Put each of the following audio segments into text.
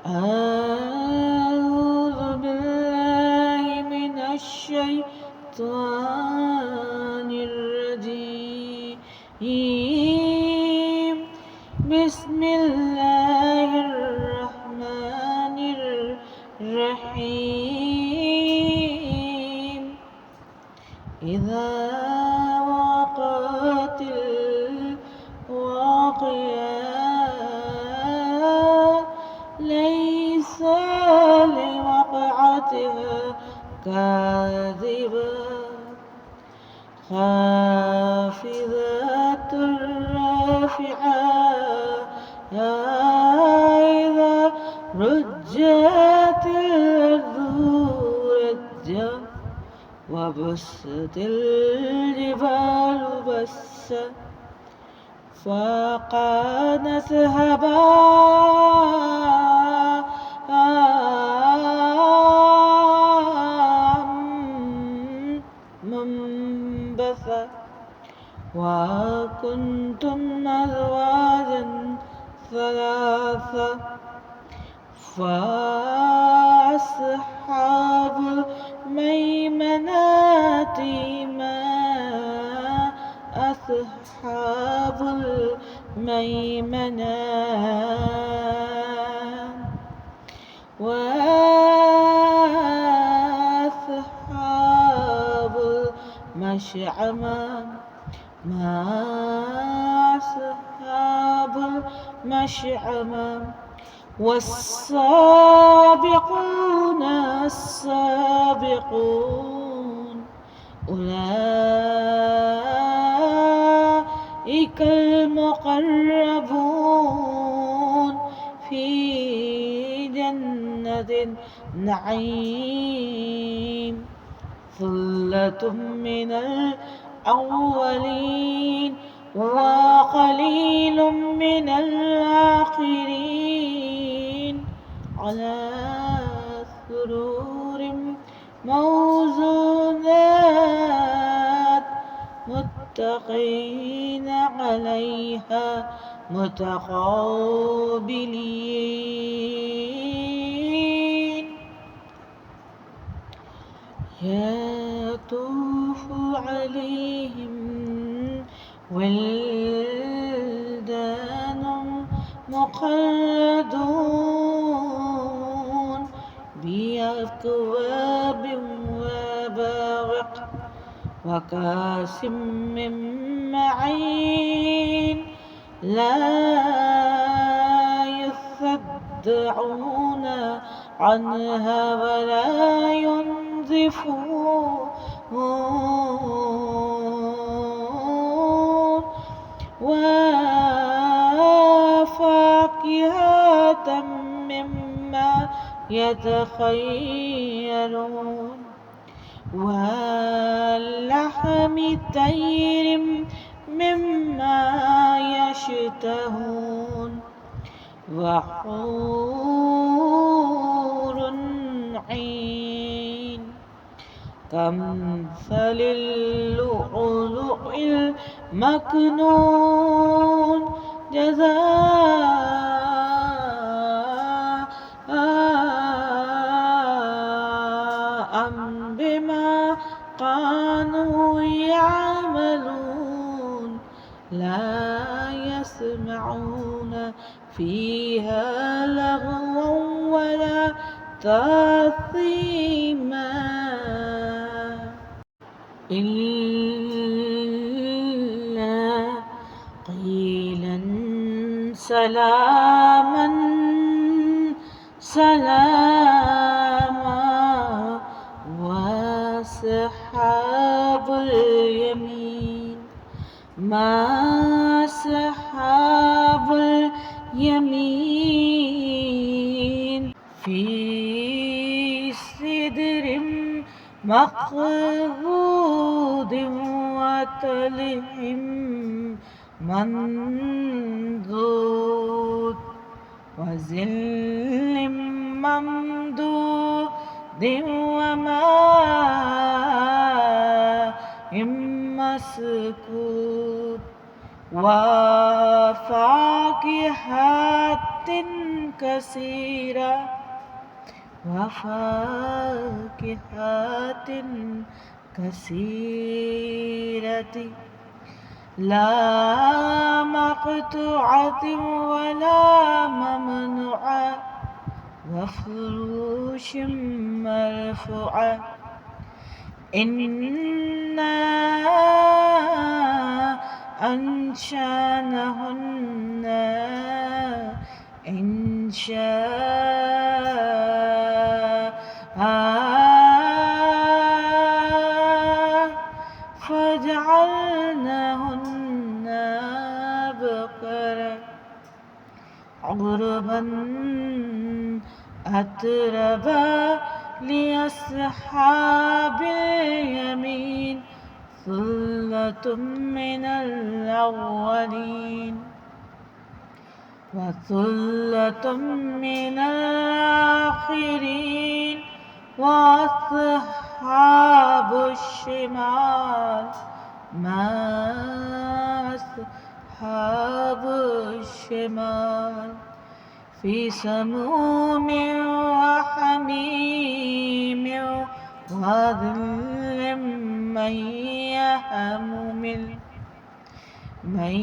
أعوذ بالله من الشيطان الرجيم. بسم الله الرحمن الرحيم. إذا وقعت الواقعة ليس لوقعتها كاذبة خافضة رافعة إذا رجت الأرض رجا وبست الجبال بسا فكانت هباء منبثا وكنتم أزواجا ثلاثة فأصحاب الميمنة ما أصحاب الميمنة وأصحاب المشأمة ما أصحاب المشأمة والسابقون السابقون أولئك المقربون في جنة النعيم ثلة من الأولين وقليل من الآخرين على سرور موضونات متقين عليها متقابلين يطوف عليهم ولدان مخلدون بأكواب وأباريق وكأس من معين لا يصدعون عنها ولا ينزفون وفاكهة مما يتخيرون ولحم طير مما يشتهون وحور عين كمثل اللؤلؤ المكنون جزاء بما كانوا يعملون لا يسمعون فيها لغوا ولا تأثيما إلا قيلا سلاما سلاما وأصحاب اليمين ما أصحاب اليمين في سدر مخضود وطلح منضود وظل ممدود وماء مسكوب وفاكهة كثيرة وفاكهة كثيرة لا مقطوعة ولا ممنوعة وفروش مرفوعة إنا أنشأناهن إن شاء فجعلناهن بقرا عربا أتربا لأصحاب اليمين ثلة من الأولين وثلة من الآخرين وأصحاب الشمال ما أصحاب الشمال في سموم وحميم وظل من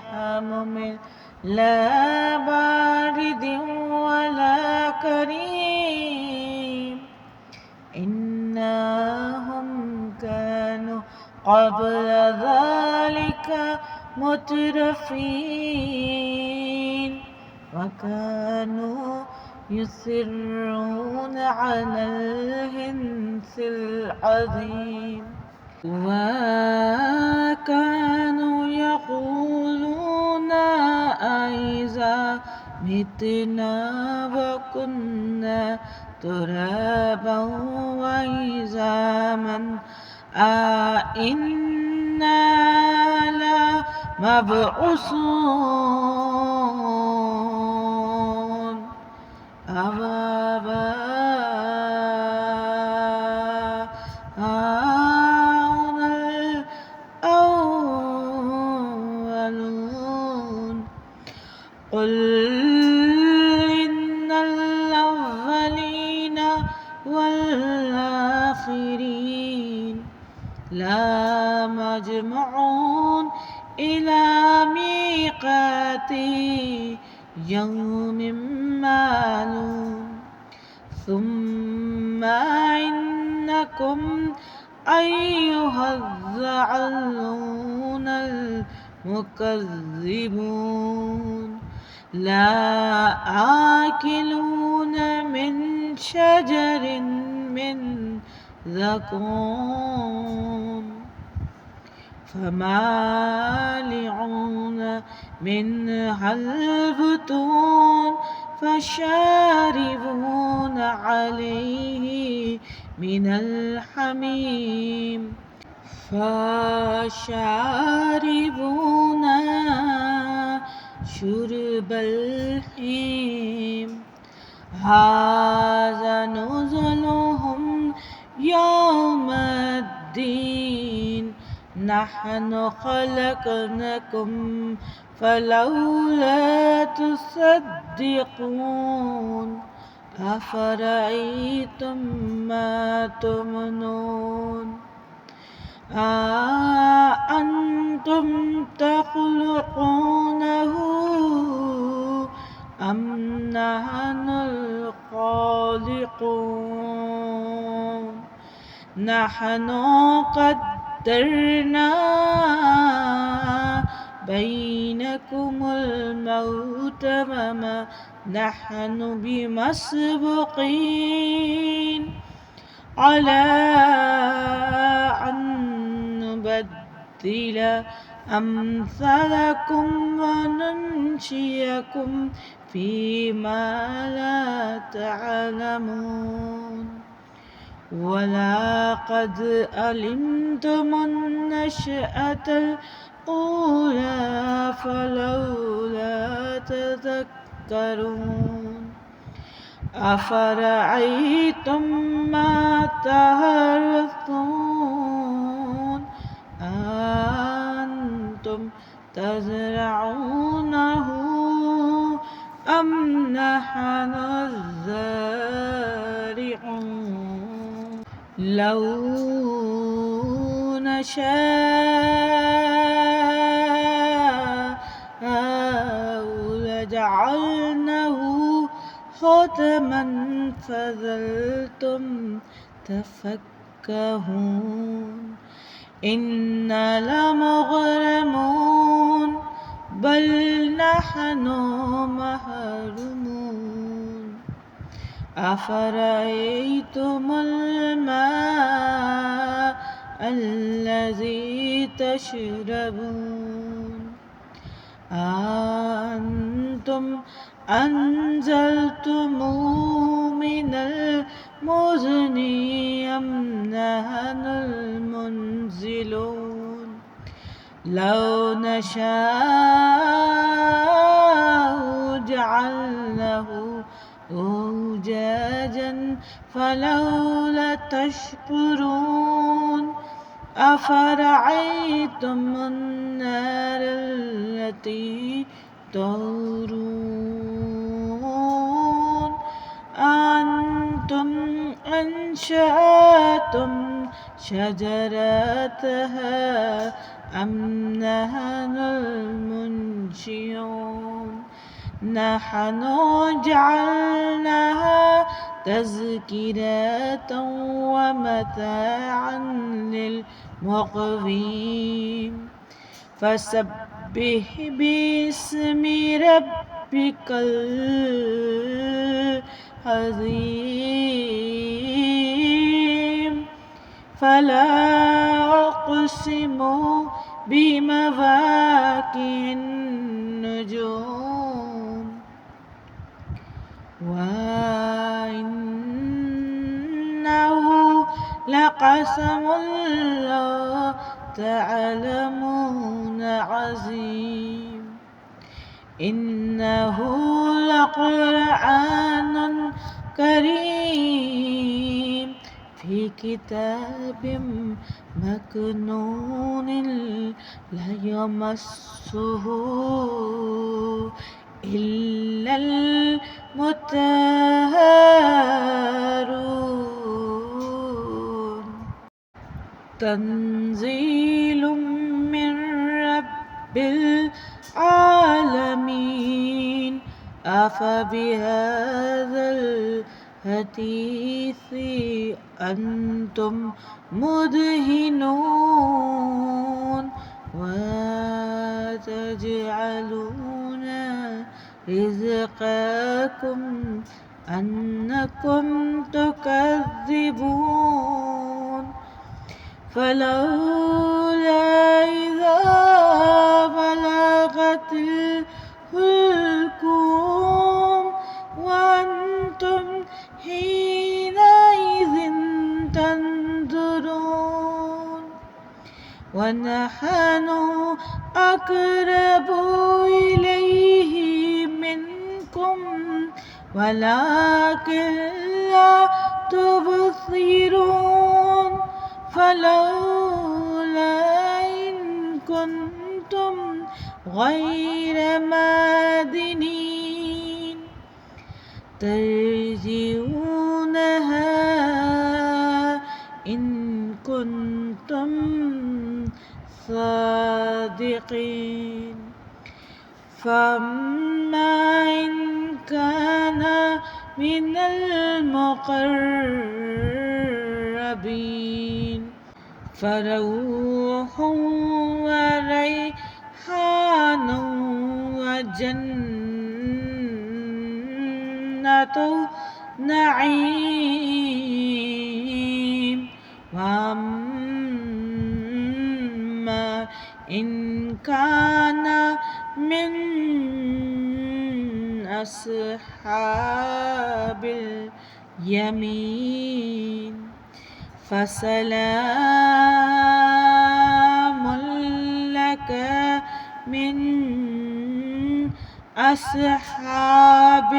يحمل لا بارد ولا كريم إنهم كانوا قبل ذلك مترفين وكانوا يصرون على الحنث العظيم وكانوا يقولون أإذا متنا وكنا ترابا وعظاما أإنا لمبعوثون أو آباؤنا الأولون قل إن الأولين والآخرين لمجموعون إلى ميقات يوم معلوم ثم إنكم أيها الضالون المكذبون لآكلون من شجر من زقوم فمالئون منها البطون فشاربون عليه من الحميم فشاربون شرب الهيم هذا نزلهم يوم الدين نحن خلقناكم فلولا تصدقون أفرأيتم ما تمنون أأنتم تخلقونه أم نحن الخالقون نحن قدرنا بينكم الموت وما نحن بمسبوقين على أن نبدل أمثالكم وننشئكم فيما لا تعلمون ولقد علمتم النشأة الأولى فلولا تذكرون أفرأيتم ما تحرثون أنتم تزرعونه أم نحن الزارعون لو نشاء لجعلناه حطما فظلتم تفكهون إنا لمغرمون بل نحن محرومون أفرأيتم الماء الذي تشربون أأنتم أنزلتموه من المزن أم نحن المنزلون لو نشاء جعلناه أجاجا فلولا تشكرون أفرأيتم النار التي تورون أنتم أنشأتم شجرتها أم نحن المنشئون نحن جعلناها تذكرة ومتاعا للمقوين فسبح باسم ربك العظيم فلا أقسم بمواقع النجوم وإنه لقسم لو تعلمون عظيم إنه لقرآن كريم في كتاب مكنون لا يمسه إلا المطهرون تنزيل من رب العالمين أفبهذا الحديث أنتم مدهنون وتجعلون رزقكم أنكم تكذبون فلولا إذا بلغت الحلقوم وأنتم حينئذ تنظرون ونحن أقرب إليه منكم ولكن لا تبصرون فلولا إن كنتم غير مادنين ترجعونها إن كنتم صادقين فأما إن كان من المقربين فروح وريحان وجنة نعيم وأما إن كان من أصحاب اليمين فسلام لك من أصحاب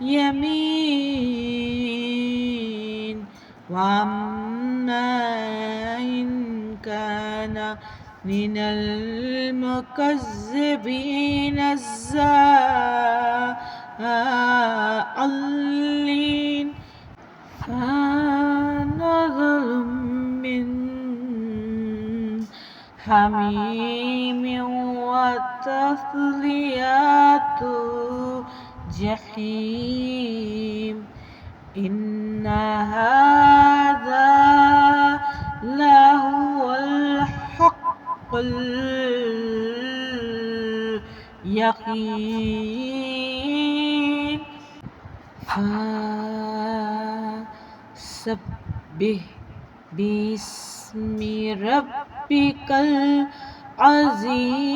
اليمين وأما إن كان من المكذبين الضالين فنظر من حميم وتصلية جحيم إن هذا لهو الحق اليقين فسبح باسم ربك العظيم